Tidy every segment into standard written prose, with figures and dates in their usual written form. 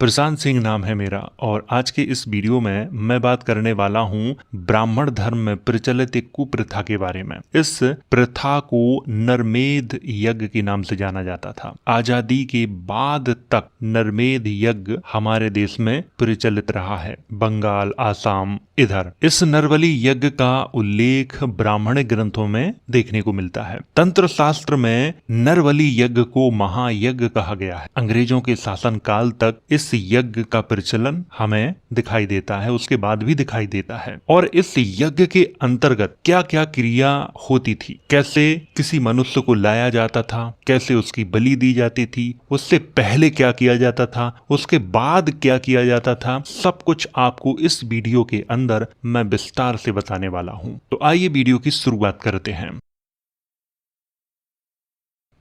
प्रशांत सिंह नाम है मेरा और आज के इस वीडियो में मैं बात करने वाला हूँ ब्राह्मण धर्म में प्रचलित एक कुप्रथा के बारे में। इस प्रथा को नरमेध यज्ञ के नाम से जाना जाता था। आजादी के बाद तक नरमेध यज्ञ हमारे देश में प्रचलित रहा है। बंगाल, आसाम, इधर इस नरबलि यज्ञ का उल्लेख ब्राह्मण ग्रंथों में देखने को मिलता है। तंत्र शास्त्र में नरबलि यज्ञ को महायज्ञ कहा गया है। अंग्रेजों के शासन काल तक इस यज्ञ का प्रचलन हमें दिखाई देता है, उसके बाद भी दिखाई देता है। और इस यज्ञ के अंतर्गत क्या क्या क्रिया होती थी, कैसे किसी मनुष्य को लाया जाता था, कैसे उसकी बलि दी जाती थी, उससे पहले क्या किया जाता था, उसके बाद क्या किया जाता था, सब कुछ आपको इस वीडियो के अंदर मैं विस्तार से बताने वाला हूं। तो आइए वीडियो की शुरुआत करते हैं।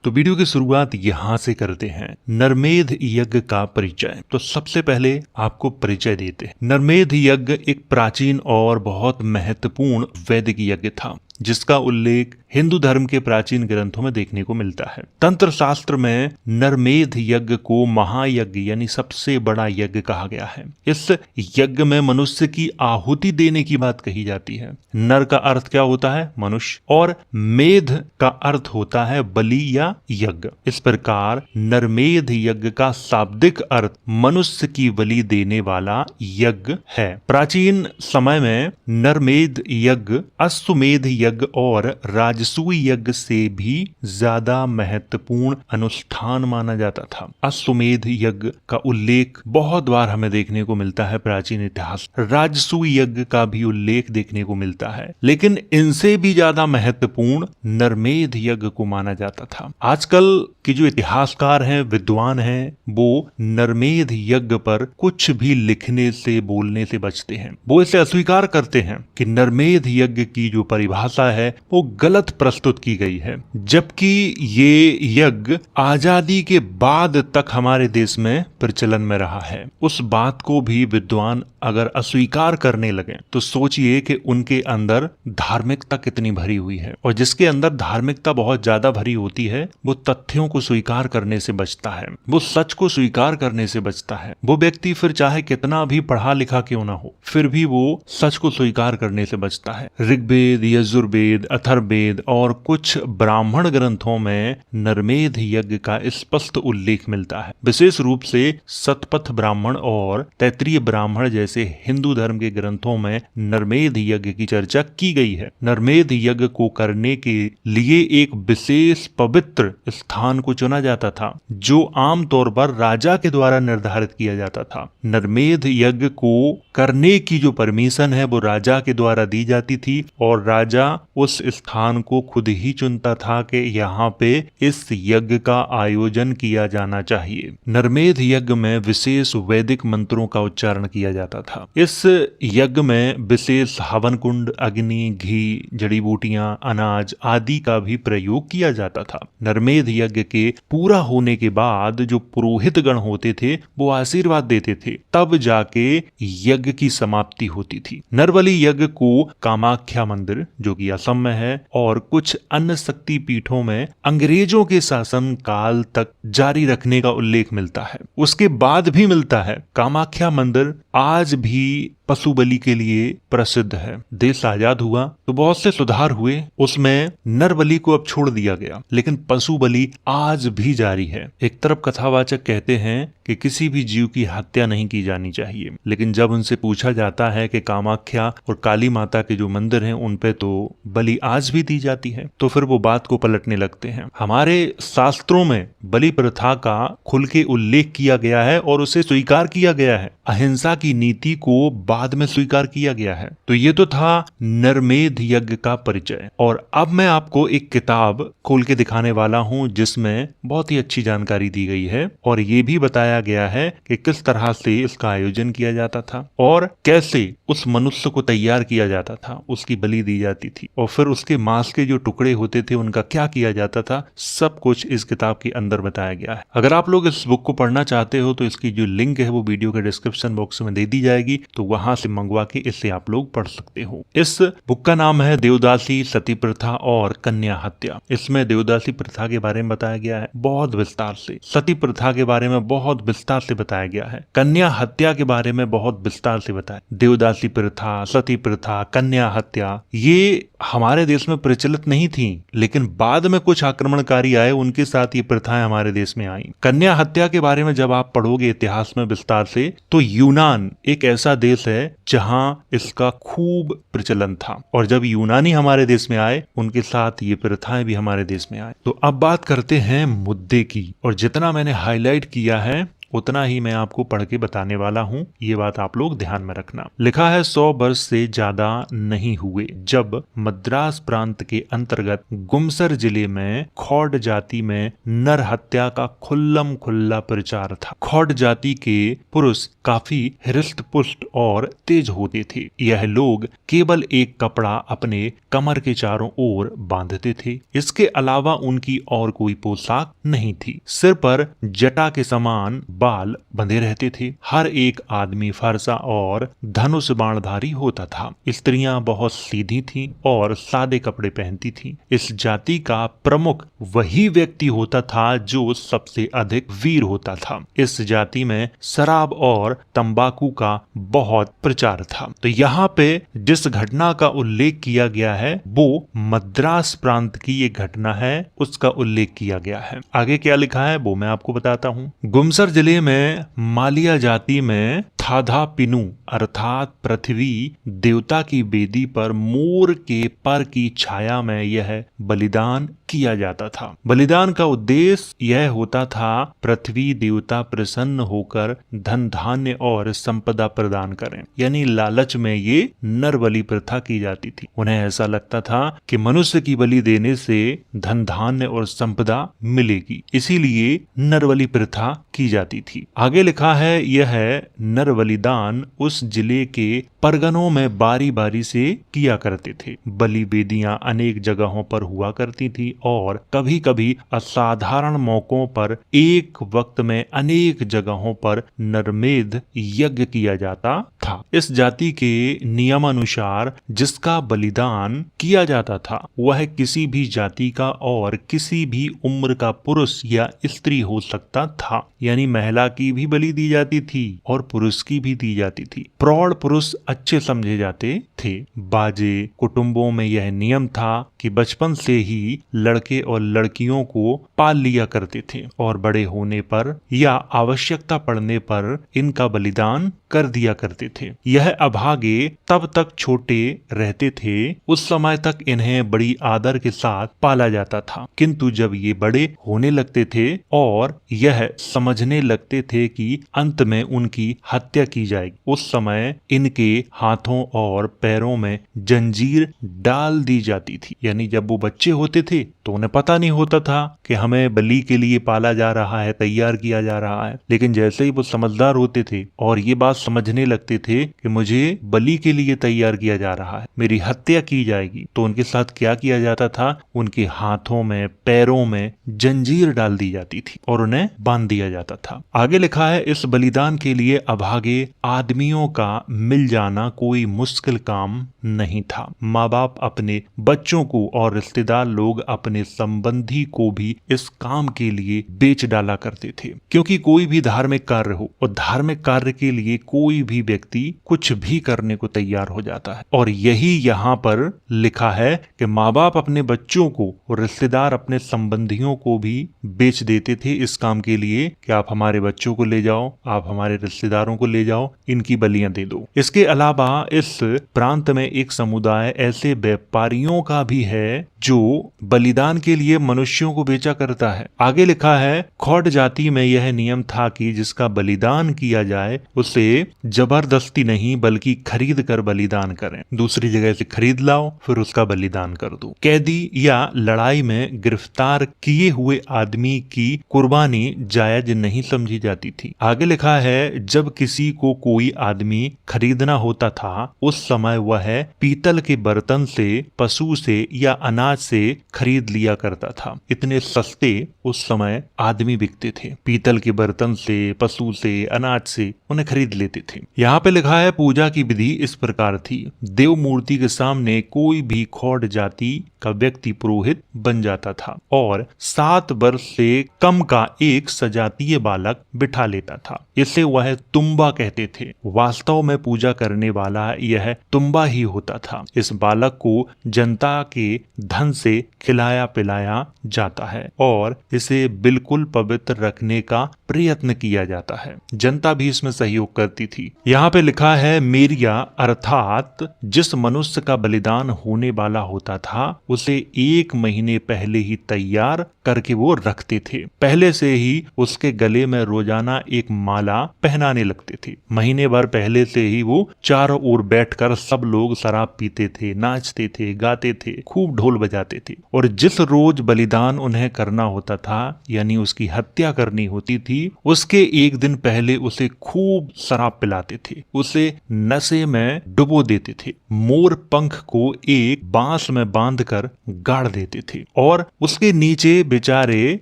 तो वीडियो की शुरुआत यहां से करते हैं, नरमेध यज्ञ का परिचय। तो सबसे पहले आपको परिचय देते हैं। नरमेध यज्ञ एक प्राचीन और बहुत महत्वपूर्ण वैदिक यज्ञ था जिसका उल्लेख हिंदू धर्म के प्राचीन ग्रंथों में देखने को मिलता है। तंत्र शास्त्र में नरमेध यज्ञ को महायज्ञ यानी सबसे बड़ा यज्ञ कहा गया है। इस यज्ञ में मनुष्य की आहुति देने की बात कही जाती है। नर का अर्थ क्या होता है? मनुष्य, और मेध का अर्थ होता है बलि या यज्ञ। इस प्रकार नरमेध यज्ञ का शाब्दिक अर्थ मनुष्य की बलि देने वाला यज्ञ है। प्राचीन समय में नरमेध यज्ञ अश्वमेध यज्ञ और राजसूय यज्ञ से भी ज्यादा महत्वपूर्ण अनुष्ठान माना जाता था। अश्वमेध यज्ञ का उल्लेख बहुत बार हमें देखने को मिलता है प्राचीन इतिहास। राजसूय यज्ञ का भी उल्लेख देखने को मिलता है, लेकिन इनसे भी ज्यादा महत्वपूर्ण नरमेध यज्ञ को माना जाता था। आजकल की जो इतिहासकार हैं, विद्वान हैं, वो नरमेध यज्ञ पर कुछ भी लिखने से, बोलने से बचते हैं। वो इसे अस्वीकार करते हैं कि नरमेध यज्ञ की जो परिभाषा है वो गलत प्रस्तुत की गई है, जबकि ये यज्ञ आजादी के बाद तक हमारे देश में प्रचलन में रहा है। उस बात को भी विद्वान अगर अस्वीकार करने लगे तो सोचिए कि उनके अंदर धार्मिकता कितनी भरी हुई है। और जिसके अंदर धार्मिकता बहुत ज्यादा भरी होती है वो तथ्यों को स्वीकार करने से बचता है, वो सच को स्वीकार करने से बचता है। वो व्यक्ति फिर चाहे कितना भी पढ़ा लिखा क्यों ना हो, फिर भी वो सच को स्वीकार करने से बचता है। ऋग्वेद, यजुर्वेद, अथर्ववेद और कुछ ब्राह्मण ग्रंथों में नरमेध यज्ञ का स्पष्ट उल्लेख मिलता है। विशेष रूप से शतपथ ब्राह्मण और तैत्तिरीय ब्राह्मण जैसे हिंदू धर्म के ग्रंथों में नरमेध यज्ञ की चर्चा की गई है। नरमेध यज्ञ को करने के लिए एक विशेष पवित्र स्थान को चुना जाता था जो आमतौर पर राजा के द्वारा निर्धारित किया जाता था। नरमेध यज्ञ को करने की जो परमिशन है वो राजा के द्वारा दी जाती थी और राजा उस स्थान को खुद ही चुनता था कि यहाँ पे इस यज्ञ का आयोजन किया जाना चाहिए। नरमेध यज्ञ में विशेष वैदिक मंत्रों का उच्चारण किया जाता था। इस यज्ञ में विशेष हवन कुंड, अग्नि, घी, जड़ी बूटियां, अनाज आदि का भी प्रयोग किया जाता था। नरमेध यज्ञ के पूरा होने के बाद जो पुरोहित गण होते थे वो आशीर्वाद देते थे, तब जाके यज्ञ की समाप्ति होती थी। नरबलि यज्ञ को कामाख्या मंदिर जो कि असम में है और कुछ अन्य शक्ति पीठों में अंग्रेजों के शासन काल तक जारी रखने का उल्लेख मिलता है। उसके बाद भी मिलता है। कामाख्या मंदिर आज भी पशु बलि के लिए प्रसिद्ध है। देश आजाद हुआ तो बहुत से सुधार हुए, उसमें नर बलि को अब छोड़ दिया गया, लेकिन पशु बलि आज भी जारी है। एक तरफ कथावाचक कहते हैं कि किसी भी जीव की हत्या नहीं की जानी चाहिए, लेकिन जब उनसे पूछा जाता है कि कामाख्या और काली माता के जो मंदिर हैं उन पे तो बलि आज भी दी जाती है, तो फिर वो बात को पलटने लगते हैं। हमारे शास्त्रों में बलि प्रथा का खुल के उल्लेख किया गया है और उसे स्वीकार किया गया है। अहिंसा की नीति को बाद में स्वीकार किया गया है। तो ये तो था नरमेध यज्ञ का परिचय। और अब मैं आपको एक किताब खोल के दिखाने वाला हूं जिसमें बहुत ही अच्छी जानकारी दी गई है और ये भी बताया गया है कि किस तरह से इसका आयोजन किया जाता था और कैसे उस मनुष्य को तैयार किया जाता था, उसकी बलि दी जाती थी, और फिर उसके मांस के जो टुकड़े होते थे उनका क्या किया जाता था, सब कुछ इस किताब के अंदर बताया गया है। अगर आप लोग इस बुक को पढ़ना चाहते हो तो इसकी जो लिंक है वो वीडियो के डिस्क्रिप्शन बॉक्स में दे दी जाएगी, तो वहां से मंगवा के इसे आप लोग पढ़ सकते हो। इस बुक का नाम है देवदासी, सती प्रथा और कन्या हत्या। इसमें देवदासी प्रथा के बारे में बताया गया है बहुत विस्तार से, सती प्रथा के बारे में बहुत विस्तार से बताया गया है, कन्या हत्या के बारे में बहुत विस्तार से बताया। देवदासी प्रथा, सती प्रथा, कन्या हत्या ये हमारे देश में प्रचलित नहीं थी, लेकिन बाद में कुछ आक्रमणकारी आए, उनके साथ ये प्रथाएं हमारे देश में आई। कन्या हत्या के बारे में जब आप पढ़ोगे इतिहास में विस्तार से, तो यूनान एक ऐसा देश है जहां इसका खूब प्रचलन था, और जब यूनानी हमारे देश में आए उनके साथ ये प्रथाएं भी हमारे देश में आए। तो अब बात करते हैं मुद्दे की, और जितना मैंने हाईलाइट किया है उतना ही मैं आपको पढ़ के बताने वाला हूँ, ये बात आप लोग ध्यान में रखना। लिखा है 100 वर्ष से ज्यादा नहीं हुए जब मद्रास प्रांत के अंतर्गत गुमसर जिले में खौड जाति में नर हत्या का खुल्लम खुल्ला प्रचार था। खौड जाति के पुरुष काफी हृष्ट पुष्ट और तेज होते थे। यह लोग केवल एक कपड़ा अपने कमर के चारों ओर बांधते थे, इसके अलावा उनकी और कोई पोशाक नहीं थी। सिर पर जटा के समान बाल बंधे रहते थे। हर एक आदमी फरसा और धनुष बाणधारी होता था। स्त्रियां बहुत सीधी थीं और सादे कपड़े पहनती थीं। इस जाति का प्रमुख वही व्यक्ति होता था जो सबसे अधिक वीर होता था। इस जाति में शराब और तंबाकू का बहुत प्रचार था। तो यहाँ पे जिस घटना का उल्लेख किया गया है वो मद्रास प्रांत की ये घटना है, उसका उल्लेख किया गया है। आगे क्या लिखा है वो मैं आपको बताता हूँ। गुमसर जिले में मालिया जाति में थाधा पिनु अर्थात पृथ्वी देवता की वेदी पर मोर के पर की छाया में यह बलिदान किया जाता था। बलिदान का उद्देश्य यह होता था पृथ्वी देवता प्रसन्न होकर धन धान्य और संपदा प्रदान करें, यानी लालच में ये नर बलि प्रथा की जाती थी। उन्हें ऐसा लगता था कि मनुष्य की बलि देने से धन धान्य और संपदा मिलेगी, इसीलिए नर बलि प्रथा की जाती थी। आगे लिखा है यह नर बलिदान उस जिले के परगनों में बारी बारी से किया करते थे। बलि वेदियां अनेक जगहों पर हुआ करती थी और कभी कभी असाधारण मौकों पर एक वक्त में अनेक जगहों पर नरमेध यज्ञ किया जाता था। इस जाति के नियमानुसार जिसका बलिदान किया जाता था वह किसी भी जाति का और किसी भी उम्र का पुरुष या स्त्री हो सकता था, यानी महिला की भी बलि दी जाती थी और पुरुष की भी दी जाती थी। प्रौढ़ पुरुष अच्छे समझे जाते थे। बाजे कुटुंबों में यह नियम था कि बचपन से ही लड़के और लड़कियों को पाल लिया करते थे और बड़े होने पर या आवश्यकता पड़ने पर इनका बलिदान कर दिया करते थे। यह अभागे तब तक छोटे रहते थे, उस समय तक इन्हें बड़ी आदर के साथ पाला जाता था, किंतु जब ये बड़े होने लगते थे और यह समझने लगते थे कि अंत में उनकी हत्या की जाएगी, उस समय इनके हाथों और पैरों में जंजीर डाल दी जाती थी। यानी जब वो बच्चे होते थे तो उन्हें पता नहीं होता था कि हमें बलि के लिए पाला जा रहा है, तैयार किया जा रहा है, लेकिन जैसे ही वो समझदार होते थे और ये बात समझने लगते थे कि मुझे बलि के लिए तैयार किया जा रहा है, मेरी हत्या की जाएगी, तो उनके साथ क्या किया जाता था, उनके हाथों में पैरों में जंजीर डाल दी जाती थी और उन्हें बांध दिया जाता था। आगे लिखा है इस बलिदान के लिए अभागे आदमियों का मिल जाना कोई मुश्किल काम नहीं था। माँ बाप अपने बच्चों को और रिश्तेदार लोग अपने संबंधी को भी इस काम के लिए बेच डाला करते थे, क्योंकि कोई भी धार्मिक कार्य हो और धार्मिक कार्य के लिए कोई भी व्यक्ति कुछ भी करने को तैयार हो जाता है। और यही यहाँ पर लिखा है कि माँ बाप अपने बच्चों को और रिश्तेदार अपने संबंधियों को भी बेच देते थे इस काम के लिए कि आप हमारे बच्चों को ले जाओ, आप हमारे रिश्तेदारों को ले जाओ, इनकी बलियां दे दो। इसके अलावा इस प्रांत में एक समुदाय ऐसे व्यापारियों का भी है जो बलिदान बलिदान के लिए मनुष्यों को बेचा करता है। आगे लिखा है, खौड जाति में यह नियम था कि जिसका बलिदान किया जाए उसे जबरदस्ती नहीं बल्कि खरीद कर बलिदान करें। दूसरी जगह से खरीद लाओ फिर उसका बलिदान कर दो। कैदी या लड़ाई में गिरफ्तार किए हुए आदमी की कुर्बानी जायज नहीं समझी जाती थी। आगे लिखा है, जब किसी को कोई आदमी खरीदना होता था उस समय वह पीतल के बर्तन से, पशु से या अनाज से खरीद लिया करता था। इतने सस्ते उस समय आदमी बिकते थे। पीतल के बर्तन से, पशु से, अनाज से उन्हें खरीद लेते थे। यहाँ पे लिखा है, पूजा की विधि इस प्रकार थी। देव मूर्ति के सामने कोई भी खौड जाति का व्यक्ति पुरोहित बन जाता था और 7 वर्ष से कम का एक सजातीय बालक बिठा लेता था। इसे वह तुम्बा कहते थे। वास्तव में पूजा करने वाला यह तुम्बा ही होता था। इस बालक को जनता के धन से खिलाया पिलाया जाता है और इसे बिल्कुल पवित्र रखने का प्रयत्न किया जाता है। जनता भी इसमें सहयोग करती थी। यहाँ पे लिखा है, मेरिया अर्थात जिस मनुष्य का बलिदान होने वाला होता था उसे 1 महीने पहले ही तैयार करके वो रखते थे। पहले से ही उसके गले में रोजाना एक माला पहनाने लगते थे। महीने भर पहले से ही वो चारों ओर बैठकर सब लोग शराब पीते थे, नाचते थे, गाते थे, खूब ढोल बजाते थे। और जिस रोज बलिदान उन्हें करना होता था यानी उसकी हत्या करनी होती थी, उसके 1 दिन पहले उसे खूब शराब पिलाते थे, उसे नशे में डुबो देते थे, मोर पंख को एक बांस में बांधकर गाड़ देते थे और उसके नीचे बेचारे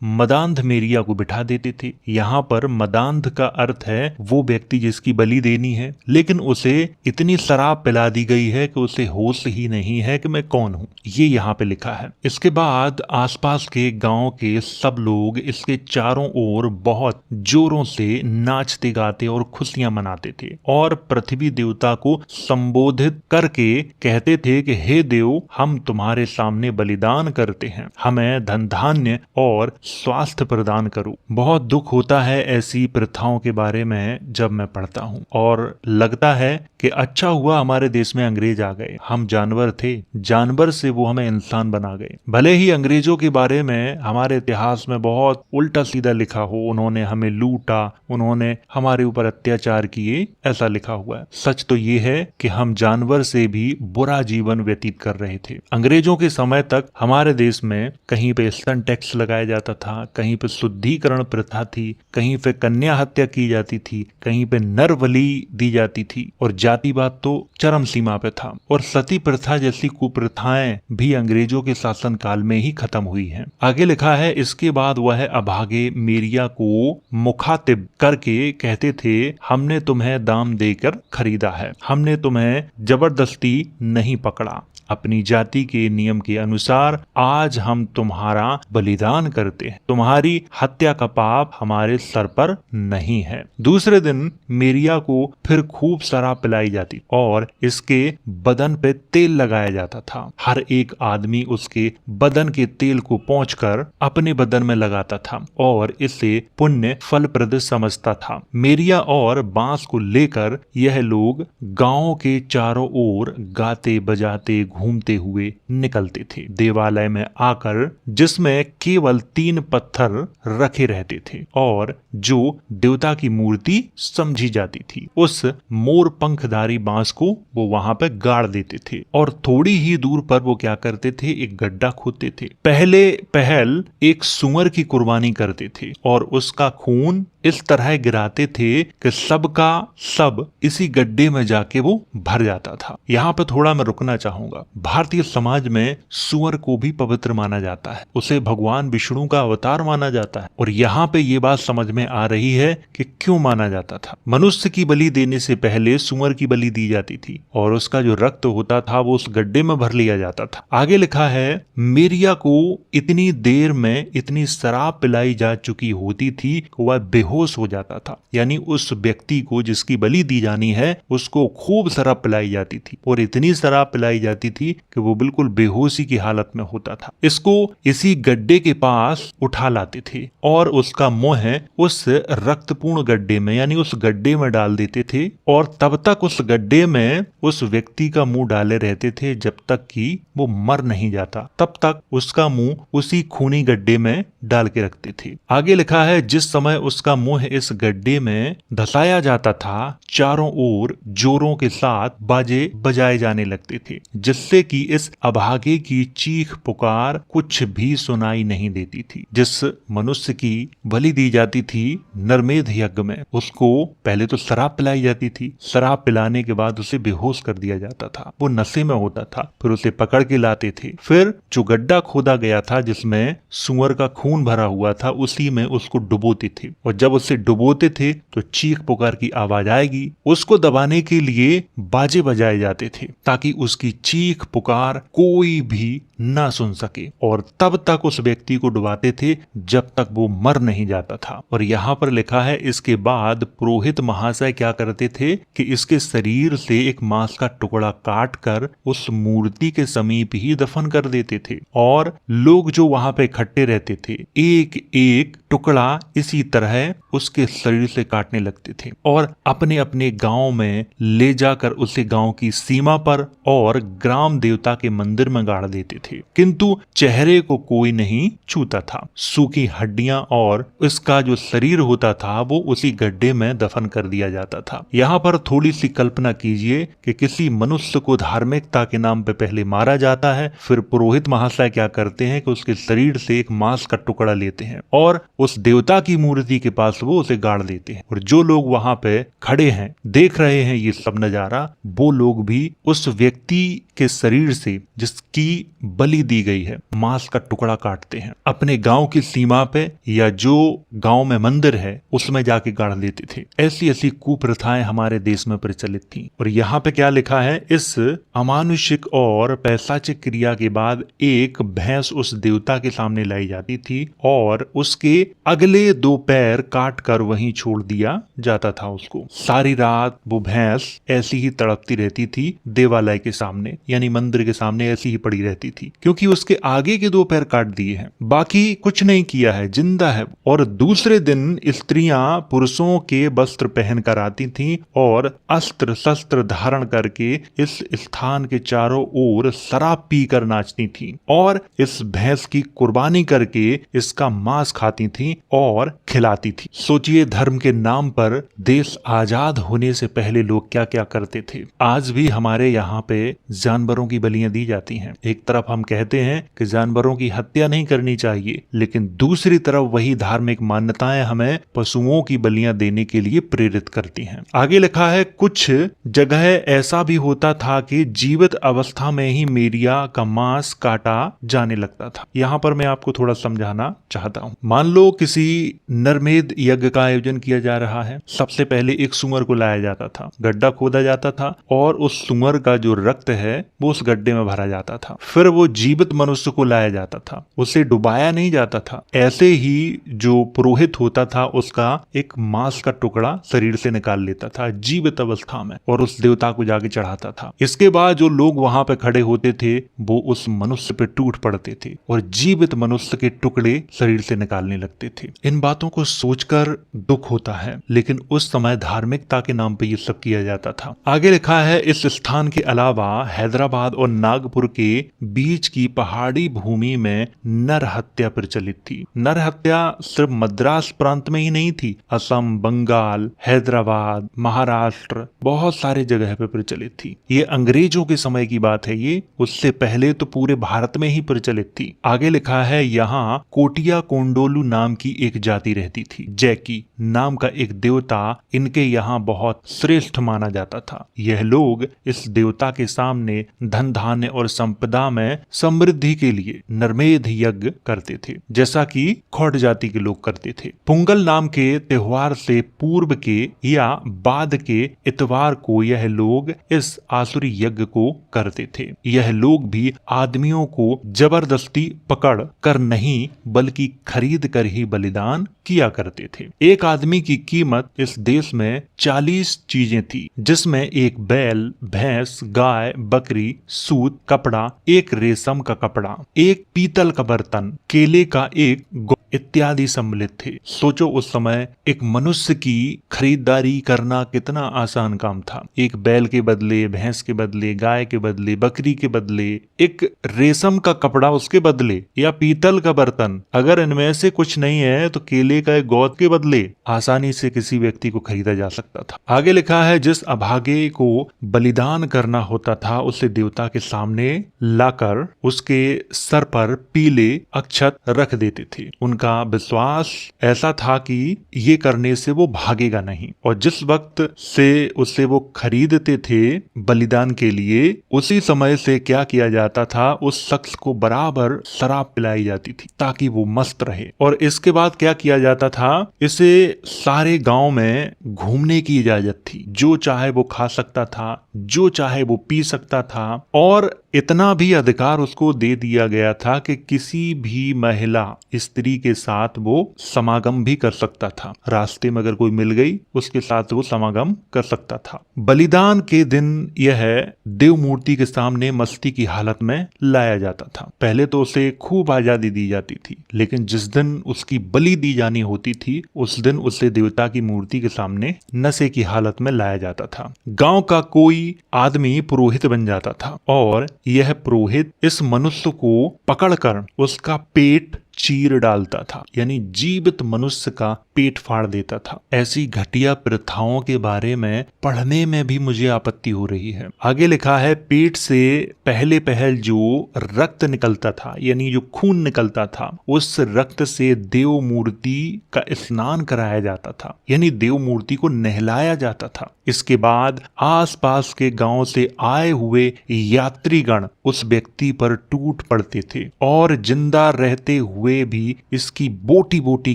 मदांध मेरिया को बिठा देते थे। यहाँ पर मदांध का अर्थ है वो व्यक्ति जिसकी बलि देनी है, लेकिन उसे इतनी शराब पिला दी गई है कि उसे होश ही नहीं है कि मैं कौन हूँ। ये यहाँ पे लिखा है। इसके बाद आसपास के गांव के सब लोग इसके चारों ओर बहुत जोरों से नाचते गाते और खुशियां मनाते थे और पृथ्वी देवता को संबोधित करके कहते थे कि हे देव, हम तुम्हारे सामने बलिदान करते हैं, हमें धन धान्य और स्वास्थ्य प्रदान करो। बहुत दुख होता है ऐसी प्रथाओं के बारे में जब मैं पढ़ता हूँ और लगता है कि अच्छा हुआ हमारे देश में अंग्रेज आ गए। हम जानवर थे, जानवर से वो हमें इंसान बना गए। भले ही अंग्रेजों के बारे में हमारे इतिहास में बहुत उल्टा सीधा लिखा हो, उन्होंने हमें लूटा, उन्होंने हमारे ऊपर अत्याचार किए, ऐसा लिखा हुआ है। सच तो ये है कि हम जानवर से भी बुरा जीवन व्यतीत कर रहे थे। अंग्रेजों के समय तक हमारे देश में कहीं पे स्तन टैक्स लगाया जाता था, कहीं पे शुद्धिकरण प्रथा थी, कहीं पे कन्या हत्या की जाती थी, कहीं पे नर बलि दी जाती थी और जातिवाद तो चरम सीमा पे था। और सती प्रथा जैसी कुप्रथाएं भी अंग्रेजों के शासन काल में ही खत्म हुई हैं। आगे लिखा है, इसके बाद वह अभागे मेरिया को मुखातिब करके कहते थे, हमने तुम्हें दाम देकर खरीदा है, हमने तुम्हें जबरदस्ती नहीं पकड़ा। अपनी जाति के नियम के अनुसार आज हम तुम्हारा बलिदान करते हैं। तुम्हारी हत्या का पाप हमारे सर पर नहीं है। दूसरे दिन मेरिया को फिर खूब शराब पिलाई जाती और इसके बदन पे तेल लगाया जाता था। हर एक आदमी उसके बदन के तेल को पोंछकर अपने बदन में लगाता था और इसे पुण्य फलप्रद समझता था। मेरिया और बांस को लेकर यह लोग गांव के चारों ओर गाते बजाते घूमते हुए निकलते थे। देवालय में आकर जिसमें केवल 3 पत्थर रखे रहते थे और जो देवता की मूर्ति समझी जाती थी, उस मोर पंखधारी बांस को वो वहां पे गाड़ देते थे और थोड़ी ही दूर पर वो क्या करते थे, एक गड्ढा खोदते थे। पहल एक सुअर की कुर्बानी करते थे और उसका खून इस तरह गिराते थे कि सबका सब इसी गड्ढे में जाके वो भर जाता था। यहाँ पे थोड़ा मैं रुकना चाहूंगा। भारतीय समाज में सुअर को भी पवित्र माना जाता है, उसे भगवान विष्णु का अवतार माना जाता है और यहाँ पे ये बात समझ में आ रही है कि क्यों माना जाता था। मनुष्य की बलि देने से पहले सुअर की बलि दी जाती थी और उसका जो रक्त होता था वो उस गड्ढे में भर लिया जाता था। आगे लिखा है, मेरिया को इतनी देर में इतनी शराब पिलाई जा चुकी होती थी कि वह बेहोश बेहोश हो जाता था। यानी उस व्यक्ति को जिसकी बलि दी जानी है उसको खूब शराब पिलाई जाती थी और इतनी शराब पिलाई जाती थी कि वो बिल्कुल बेहोशी की हालत में होता था। इसको इसी गड्ढे के पास उठा लाते थे और उसका मुंह उस रक्तपूर्ण गड्ढे में यानी उस गड्ढे में डाल देते थे और तब तक उस गड्ढे में उस व्यक्ति का मुंह डाले रहते थे जब तक कि वो मर नहीं जाता, तब तक उसका मुंह उसी खूनी गड्ढे में डाल के रखते थे। आगे लिखा है, जिस समय उसका मुंह इस गड्ढे में धसाया जाता था चारों ओर जोरों के साथ बाजे बजाए जाने लगते थे, जिससे कि इस अभागे की चीख पुकार कुछ भी सुनाई नहीं देती थी। जिस मनुष्य की बलि दी जाती थी नरमेध यज्ञ में, उसको पहले तो शराब पिलाई जाती थी, शराब पिलाने के बाद उसे बेहोश कर दिया जाता था, वो नशे में होता था, फिर उसे पकड़ के लाते थे, फिर जो गड्ढा खोदा गया था जिसमें सुअर का खून भरा हुआ था उसी में उसको डुबोते थे और जब उसे डुबोते थे तो चीख पुकार की आवाज आएगी, उसको दबाने के लिए बाजे बजाए जाते थे ताकि उसकी चीख पुकार कोई भी ना सुन सके और तब तक उस व्यक्ति को डुबाते थे जब तक वो मर नहीं जाता था। और यहाँ पर लिखा है, इसके बाद पुरोहित महाशय क्या करते थे कि इसके शरीर से एक मांस का टुकड़ा काट कर उस मूर्ति के समीप ही दफन कर देते थे और लोग जो वहां पे इकट्ठे रहते थे एक एक टुकड़ा इसी तरह उसके शरीर से काटने लगते थे और अपने अपने गांव में ले जाकर उसे गांव की सीमा पर और ग्राम देवता के मंदिर में गाड़ देते थे, किंतु चेहरे को कोई नहीं छूता था। सूखी हड्डियां और इसका जो शरीर होता था वो उसी गड्ढे में दफन कर दिया जाता था। यहाँ पर थोड़ी सी कल्पना कीजिए कि किसी मनुष्य को धार्मिकता के नाम पे पहले मारा जाता है, फिर पुरोहित महाशय क्या करते हैं कि उसके शरीर से एक मांस का टुकड़ा लेते हैं और उस देवता की मूर्ति के पास वो उसे गाड़ देते हैं और जो लोग वहां पे खड़े हैं देख रहे हैं ये सब नजारा, वो लोग भी उस व्यक्ति के शरीर से जिसकी बलि दी गई है मांस का टुकड़ा काटते हैं, अपने गांव की सीमा पे या जो गांव में मंदिर है उसमें जाके गाड़ देते थे। ऐसी ऐसी कुप्रथाएं हमारे देश में प्रचलित थी। और यहाँ पे क्या लिखा है, इस अमानुषिक और पैशाचिक क्रिया के बाद एक भैंस उस देवता के सामने लाई जाती थी और उसके अगले 2 पैर काट कर वहीं छोड़ दिया जाता था उसको। सारी रात वो भैंस ऐसी ही तड़पती रहती थी देवालय के सामने यानी मंदिर के सामने ऐसी ही पड़ी रहती थी, क्योंकि उसके आगे के 2 पैर काट दिए हैं, बाकी कुछ नहीं किया है, जिंदा है। और दूसरे दिन स्त्रियां पुरुषों के वस्त्र पहनकर आती थीं और अस्त्र शस्त्र धारण करके इस स्थान के चारों ओर शराब पीकर नाचती थीं और इस भैंस की कुर्बानी करके इसका मांस खाती थीं और खिलाती थी। सोचिए, धर्म के नाम पर देश आजाद होने से पहले लोग क्या क्या करते थे। आज भी हमारे यहाँ पे जानवरों की बलियां दी जाती हैं। एक तरफ हम कहते हैं कि जानवरों की हत्या नहीं करनी चाहिए, लेकिन दूसरी तरफ वही धार्मिक मान्यताएं हमें पशुओं की बलियां देने के लिए प्रेरित करती हैं। आगे लिखा है, कुछ जगह ऐसा भी होता था कि जीवित अवस्था में ही मेरिया का मांस काटा जाने लगता था। यहाँ पर मैं आपको थोड़ा समझाना चाहता हूँ। मान लो किसी नरमेध यज्ञ का आयोजन किया जा रहा है। सबसे पहले एक सुअर को लाया जाता था, गड्ढा खोदा जाता था और उस सुअर का जो रक्त है वो उस गड्ढे में भरा जाता था। फिर वो जीवित मनुष्य को लाया जाता था, उसे डुबाया नहीं जाता था। ऐसे ही जो पुरोहित होता था उसका एक मांस का टुकड़ा शरीर से निकाल लेता था जीवित अवस्था में और उस देवता को जाके चढ़ाता था। इसके बाद जो लोग वहां पे खड़े होते थे वो उस मनुष्य पे टूट पड़ते थे और जीवित मनुष्य के टुकड़े शरीर से निकालने लगते थे। इन बातों को सोचकर दुख होता है, लेकिन उस समय धार्मिकता के नाम पे ये सब किया जाता था। आगे लिखा है, इस स्थान के अलावा हैदराबाद और नागपुर के बीच की पहाड़ी भूमि में नर हत्या प्रचलित थी। नर हत्या सिर्फ मद्रास प्रांत में ही नहीं थी, असम, बंगाल, हैदराबाद, महाराष्ट्र, बहुत सारे जगह पे प्रचलित थी। ये अंग्रेजों के समय की बात है, ये उससे पहले तो पूरे भारत में ही प्रचलित थी। आगे लिखा है, यहाँ कोटिया कोंडोलू नाम की एक जाति रहती थी। जैकी नाम का एक देवता इनके यहाँ बहुत श्रेष्ठ माना जाता था। यह लोग इस देवता के सामने धन धान्य और संपदा में समृद्धि के लिए नरमेध यज्ञ करते थे, जैसा कि खौट जाति के लोग करते थे। पोंगल नाम के त्योहार से पूर्व के या बाद के इतवार को यह लोग इस आसुरी यज्ञ को करते थे। यह लोग भी आदमियों को जबरदस्ती पकड़ कर नहीं बल्कि खरीद कर ही बलिदान किया करते थे। एक आदमी की कीमत इस देश में 40 चीजें थी, जिसमें एक बैल, भैंस, गाय, बकरी, सूत कपड़ा, एक रेशम का कपड़ा, एक पीतल का बर्तन, केले का एक इत्यादि सम्मिलित थे। सोचो उस समय एक मनुष्य की खरीदारी करना कितना आसान काम था। एक बैल के बदले, भैंस के बदले, गाय के बदले, बकरी के बदले, एक रेशम का कपड़ा उसके बदले या पीतल का बर्तन, अगर इनमें से कुछ नहीं है तो केले का एक गोद के बदले आसानी से किसी व्यक्ति को खरीदा जा सकता था। आगे लिखा है, जिस अभागे को बलिदान करना होता था उसे देवता के सामने लाकर उसके सर पर पीले अक्षत रख देते थे। उनका विश्वास ऐसा था कि ये करने से वो भागेगा नहीं, और जिस वक्त से उसे वो खरीदते थे बलिदान के लिए, उसी समय से क्या किया जाता था, उस शख्स को बराबर शराब पिलाई जाती थी ताकि वो मस्त रहे। और इसके बाद क्या किया जाता था, इसे सारे गांव में घूमने की इजाजत थी। जो चाहे वो खा सकता था, जो चाहे वो पी सकता था, और इतना भी अधिकार उसको दे दिया गया था कि किसी भी महिला स्त्री के साथ वो समागम भी कर सकता था। रास्ते में अगर कोई मिल गई उसके साथ वो समागम कर सकता था। बलिदान के दिन यह देव मूर्ति के सामने मस्ती की हालत में लाया जाता था। पहले तो उसे खूब आजादी दी जाती थी, लेकिन जिस दिन उसकी बलि दी जानी होती थी उस दिन उसे देवता की मूर्ति के सामने नशे की हालत में लाया जाता था। गांव का कोई आदमी पुरोहित बन जाता था और यह पुरोहित इस मनुष्य को पकड़कर उसका पेट चीर डालता था, यानी जीवित मनुष्य का पेट फाड़ देता था। ऐसी घटिया प्रथाओं के बारे में पढ़ने में भी मुझे आपत्ति हो रही है। आगे लिखा है, पेट से पहले पहल जो रक्त निकलता था, यानी जो खून निकलता था, उस रक्त से देव मूर्ति का स्नान कराया जाता था, यानी देव मूर्ति को नहलाया जाता था। इसके बाद आसपास के गांव से आए हुए यात्रीगण उस व्यक्ति पर टूट पड़ते थे और जिंदा रहते हुए भी इसकी बोटी बोटी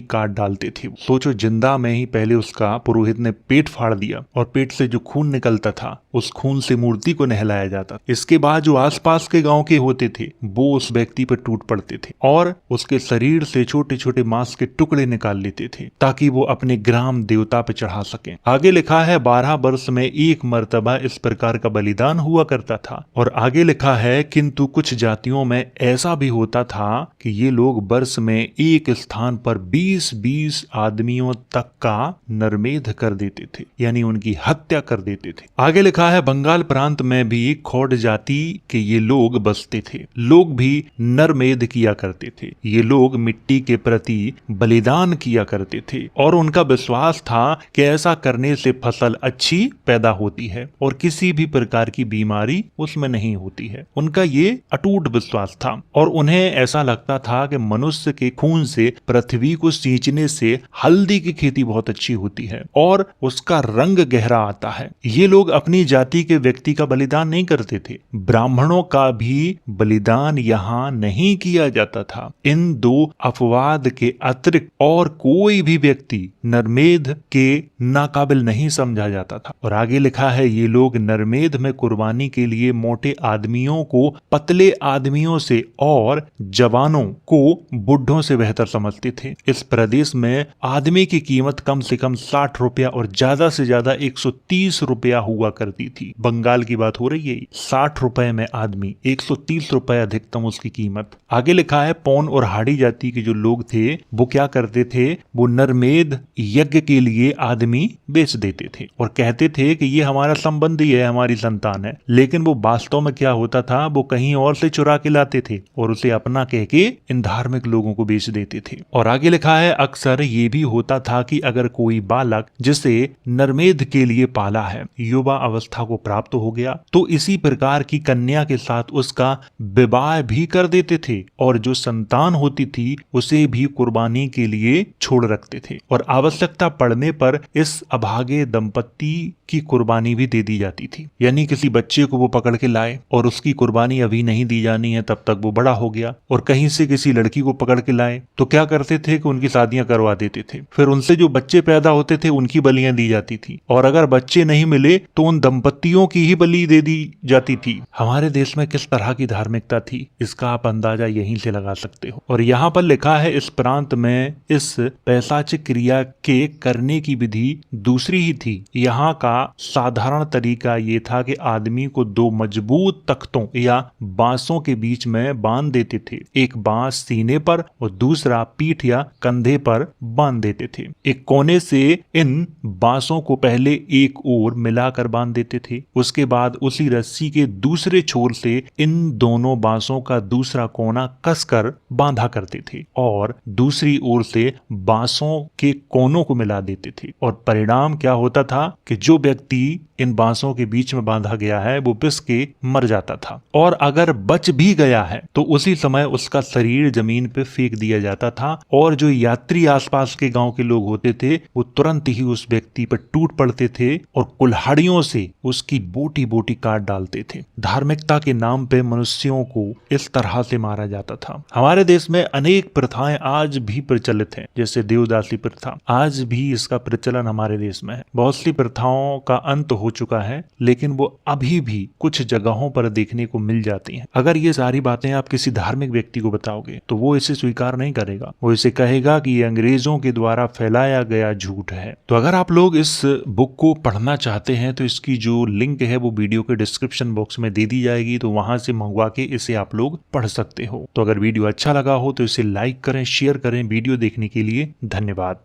काट डालते थे। सोचो, जिंदा में ही पहले उसका पुरोहित ने पेट फाड़ दिया और पेट से जो खून निकलता था उस खून से मूर्ति को नहलाया जाता। इसके बाद जो आसपास के गांव के होते थे वो उस व्यक्ति पर टूट पड़ते थे और उसके शरीर से छोटे छोटे मांस के टुकड़े निकाल लेते थे ताकि वो अपने ग्राम देवता पे चढ़ा सके। आगे लिखा है, 12 वर्ष में एक मर्तबा इस प्रकार का बलिदान हुआ करता था। और आगे लिखा है, किंतु कुछ जातियों में ऐसा भी होता था कि ये लोग वर्ष में एक स्थान पर 20-20 आदमियों तक का नरमेध कर देते थे, यानी उनकी हत्या कर देते थे। आगे लिखा है, बंगाल प्रांत में भी खौट जाति के ये लोग बसते थे। लोग भी नरमेध किया करते थे। ये लोग मिट्टी के प्रति बलिदान किया करते थे और उनका विश्वास था कि ऐसा करने से फसल अच्छी पैदा होती है और किसी भी प्रकार की बीमारी उसमें नहीं होती है। उनका ये अटूट विश्वास था और उन्हें ऐसा लगता था कि मनुष्य के खून से पृथ्वी को सींचने से हल्दी की खेती बहुत अच्छी होती है और उसका रंग गहरा आता है। ये लोग अपनी जाति के व्यक्ति का बलिदान नहीं करते थे। ब्राह्मणों का भी बलिदान यहाँ नहीं किया जाता था। इन दो अपवाद के अतिरिक्त और कोई भी व्यक्ति नरमेध के नाकाबिल नहीं समझा जाता था। और आगे लिखा है, ये लोग नरमेध में कुर्बानी के लिए मोटे आदमियों को पतले आदमियों से और जवानों को बुढ़ों से बेहतर समझते थे। इस प्रदेश में आदमी की कीमत कम से कम 60 रुपया और ज्यादा से ज्यादा 130 रुपया हुआ करती थी। बंगाल की बात हो रही है। 60 रुपए में आदमी, 130 रुपए अधिकतम उसकी कीमत। आगे लिखा है, पौन और हाड़ी जाति के जो लोग थे वो क्या करते थे, वो नरमेध यज्ञ के लिए आदमी बेच देते थे और कहते थे कि ये हमारा संबंधी है, हमारी संतान है। लेकिन वो वास्तव में क्या होता था, वो कहीं और से चुरा के लाते थे और उसे अपना कह के इन धार्मिक धार्मिक लोगों को बेच देते थे। और आगे लिखा है, अक्सर ये भी होता था कि अगर कोई बालक जिसे नरमेध के लिए पाला है युवा अवस्था को प्राप्त हो गया तो इसी प्रकार की कन्या के साथ उसका विवाह भी कर देते थे और जो संतान होती थी उसे भी कुर्बानी के लिए छोड़ रखते थे और आवश्यकता पड़ने पर इस अभागे दंपत्ति की कुर्बानी भी दे दी जाती थी। यानी किसी बच्चे को वो पकड़ के लाए और उसकी कुर्बानी अभी नहीं दी जानी है, तब तक वो बड़ा हो गया, और कहीं से किसी लड़की को पकड़ के लाए तो क्या करते थे कि उनकी शादियां करवा देते थे। फिर उनसे जो बच्चे पैदा होते थे उनकी बलियां दी जाती थी और अगर बच्चे नहीं मिले तो उन दंपत्तियों की ही बलि दे दी जाती थी। हमारे देश में किस तरह की धार्मिकता थी इसका आप अंदाजा यहीं से लगा सकते हो। और यहाँ पर लिखा है, इस प्रांत में इस पैशाचिक क्रिया के करने की विधि दूसरी ही थी। यहाँ का साधारण तरीका ये था कि आदमी को दो मजबूत तख्तों या बांसों के बीच में बांध देते थे। एक बांस सीने पर और दूसरा पीठ या कंधे पर बांध देते थे। एक कोने से इन बांसों को पहले एक ओर मिलाकर बांध देते थे, उसके बाद उसी रस्सी के दूसरे छोर से इन दोनों बांसों का दूसरा कोना कसकर बांधा करते थे और दूसरी ओर से बांसों के कोनों को मिला देते थे। और परिणाम क्या होता था कि जो व्यक्ति इन बांसों के बीच में बांधा गया है वो पिस के मर जाता था और अगर बच भी गया है तो उसी समय उसका शरीर जमीन पे फेंक दिया जाता था और जो यात्री आसपास के गांव के लोग होते थे वो तुरंत ही उस व्यक्ति पर टूट पड़ते थे और कुल्हाड़ियों से उसकी बोटी बोटी काट डालते थे। धार्मिकता के नाम पे मनुष्यों को इस तरह से मारा जाता था। हमारे देश में अनेक प्रथाएं आज भी प्रचलित हैं, जैसे देवदासी प्रथा, आज भी इसका प्रचलन हमारे देश में है। बहुत सी प्रथाओं का अंत हो चुका है लेकिन वो अभी भी कुछ जगहों पर देखने को मिल जाती हैं। अगर ये सारी बातें आप किसी धार्मिक व्यक्ति को बताओगे तो वो इसे स्वीकार नहीं करेगा, वो इसे कहेगा कि ये अंग्रेजों के द्वारा फैलाया गया झूठ है। तो अगर आप लोग इस बुक को पढ़ना चाहते हैं तो इसकी जो लिंक है वो वीडियो के डिस्क्रिप्शन बॉक्स में दे दी जाएगी, तो वहां से मंगवा के इसे आप लोग पढ़ सकते हो। तो अगर वीडियो अच्छा लगा हो तो इसे लाइक करें, शेयर करें। वीडियो देखने के लिए धन्यवाद।